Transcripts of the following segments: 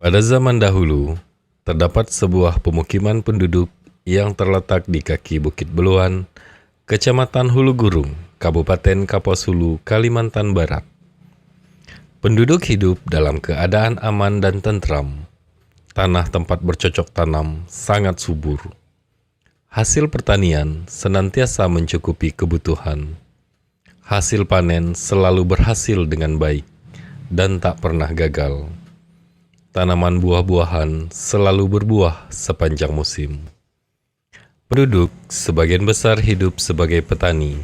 Pada zaman dahulu, terdapat sebuah pemukiman penduduk yang terletak di kaki Bukit Beluan, Kecamatan Hulu Gurung, Kabupaten Kapuas Hulu, Kalimantan Barat. Penduduk hidup dalam keadaan aman dan tentram. Tanah tempat bercocok tanam sangat subur. Hasil pertanian senantiasa mencukupi kebutuhan. Hasil panen selalu berhasil dengan baik dan tak pernah gagal. Tanaman buah-buahan selalu berbuah sepanjang musim. Penduduk sebagian besar hidup sebagai petani.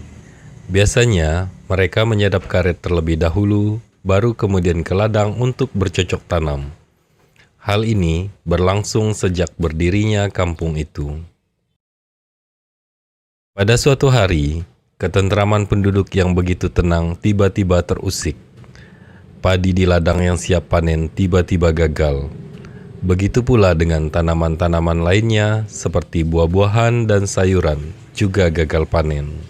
Biasanya mereka menyadap karet terlebih dahulu, baru kemudian ke ladang untuk bercocok tanam. Hal ini berlangsung sejak berdirinya kampung itu. Pada suatu hari, ketentraman penduduk yang begitu tenang tiba-tiba terusik. Padi di ladang yang siap panen tiba-tiba gagal. Begitu pula dengan tanaman-tanaman lainnya seperti buah-buahan dan sayuran juga gagal panen.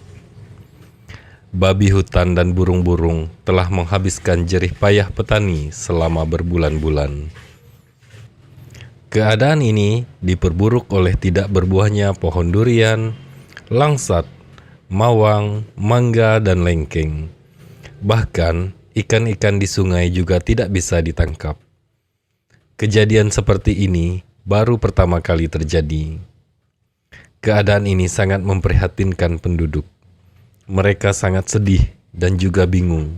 Babi hutan dan burung-burung telah menghabiskan jerih payah petani selama berbulan-bulan. Keadaan ini diperburuk oleh tidak berbuahnya pohon durian, langsat, mawang, mangga, dan lengkeng. Bahkan ikan-ikan di sungai juga tidak bisa ditangkap. Kejadian seperti ini baru pertama kali terjadi. Keadaan ini sangat memprihatinkan penduduk. Mereka sangat sedih dan juga bingung.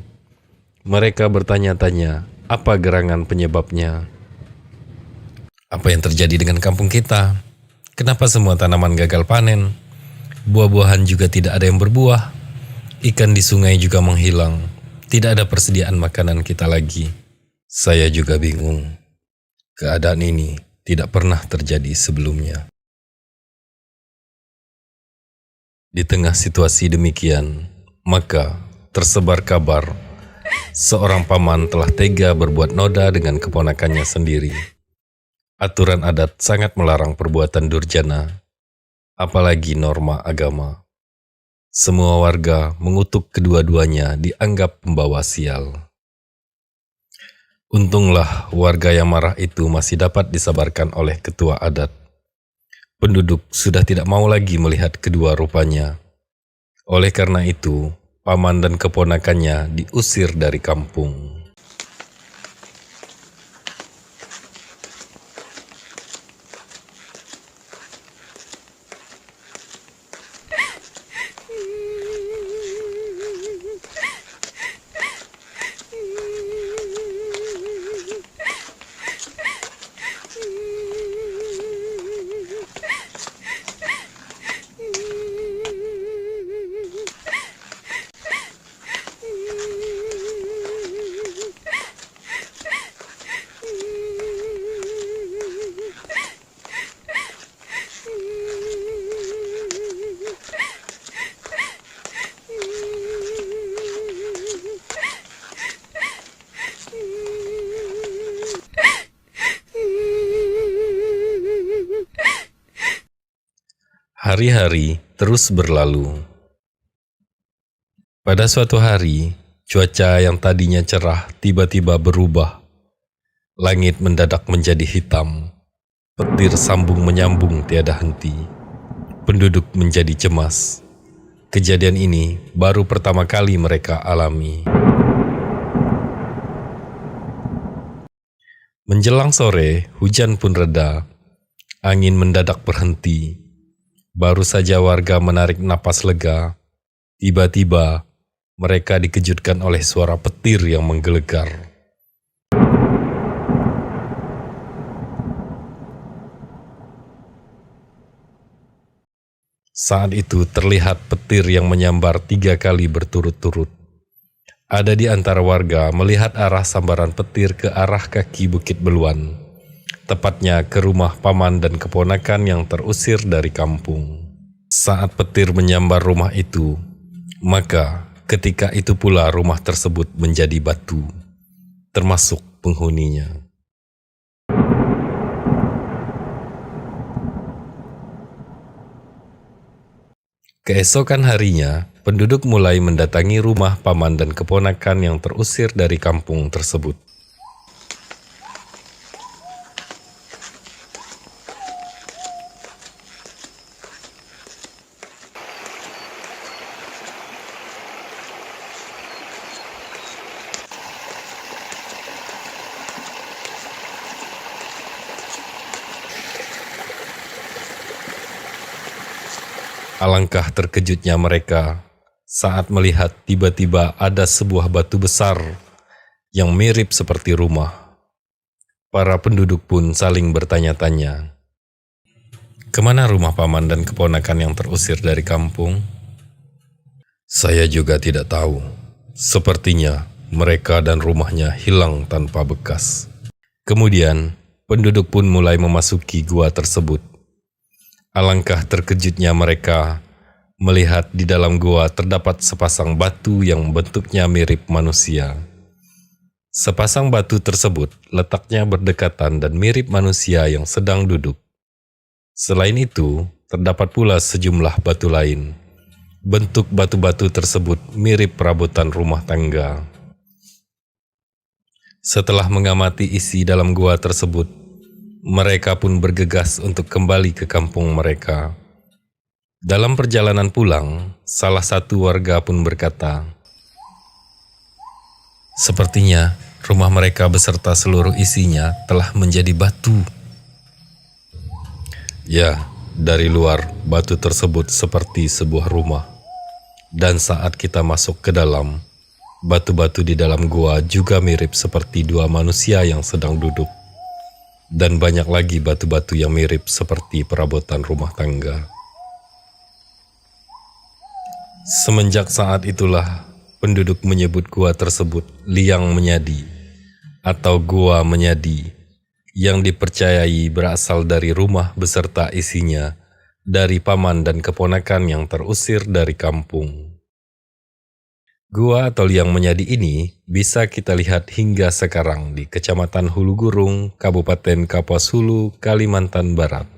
Mereka bertanya-tanya, apa gerangan penyebabnya? Apa yang terjadi dengan kampung kita? Kenapa semua tanaman gagal panen? Buah-buahan juga tidak ada yang berbuah. Ikan di sungai juga menghilang. Tidak ada persediaan makanan kita lagi. Saya juga bingung. Keadaan ini tidak pernah terjadi sebelumnya. Di tengah situasi demikian, maka tersebar kabar seorang paman telah tega berbuat noda dengan keponakannya sendiri. Aturan adat sangat melarang perbuatan durjana, apalagi norma agama. Semua warga mengutuk kedua-duanya dianggap pembawa sial. Untunglah warga yang marah itu masih dapat disabarkan oleh ketua adat. Penduduk sudah tidak mau lagi melihat kedua rupanya. Oleh karena itu, paman dan keponakannya diusir dari kampung. Hari-hari terus berlalu. Pada suatu hari, cuaca yang tadinya cerah tiba-tiba berubah. Langit mendadak menjadi hitam. Petir sambung menyambung tiada henti. Penduduk menjadi cemas. Kejadian ini baru pertama kali mereka alami. Menjelang sore, hujan pun reda. Angin mendadak berhenti. Baru saja warga menarik napas lega, tiba-tiba mereka dikejutkan oleh suara petir yang menggelegar. Saat itu terlihat petir yang menyambar 3 kali berturut-turut. Ada di antara warga melihat arah sambaran petir ke arah kaki Bukit Beluan. Tepatnya ke rumah paman dan keponakan yang terusir dari kampung. Saat petir menyambar rumah itu, maka ketika itu pula rumah tersebut menjadi batu, termasuk penghuninya. Keesokan harinya, penduduk mulai mendatangi rumah paman dan keponakan yang terusir dari kampung tersebut. Alangkah terkejutnya mereka saat melihat tiba-tiba ada sebuah batu besar yang mirip seperti rumah. Para penduduk pun saling bertanya-tanya, "Kemana rumah paman dan keponakan yang terusir dari kampung?" "Saya juga tidak tahu. Sepertinya mereka dan rumahnya hilang tanpa bekas." Kemudian, penduduk pun mulai memasuki gua tersebut. Alangkah terkejutnya mereka melihat di dalam gua terdapat sepasang batu yang bentuknya mirip manusia. Sepasang batu tersebut letaknya berdekatan dan mirip manusia yang sedang duduk. Selain itu, terdapat pula sejumlah batu lain. Bentuk batu-batu tersebut mirip perabotan rumah tangga. Setelah mengamati isi dalam gua tersebut, mereka pun bergegas untuk kembali ke kampung mereka. Dalam perjalanan pulang, salah satu warga pun berkata, "Sepertinya rumah mereka beserta seluruh isinya telah menjadi batu." Ya, dari luar batu tersebut seperti sebuah rumah. Dan saat kita masuk ke dalam, batu-batu di dalam gua juga mirip seperti dua manusia yang sedang duduk. Dan banyak lagi batu-batu yang mirip seperti perabotan rumah tangga. Semenjak saat itulah, penduduk menyebut gua tersebut Liang Menyadi atau Gua Menyadi, yang dipercayai berasal dari rumah beserta isinya dari paman dan keponakan yang terusir dari kampung. Gua atau Liang Menyadi ini bisa kita lihat hingga sekarang di Kecamatan Hulu Gurung, Kabupaten Kapuas Hulu, Kalimantan Barat.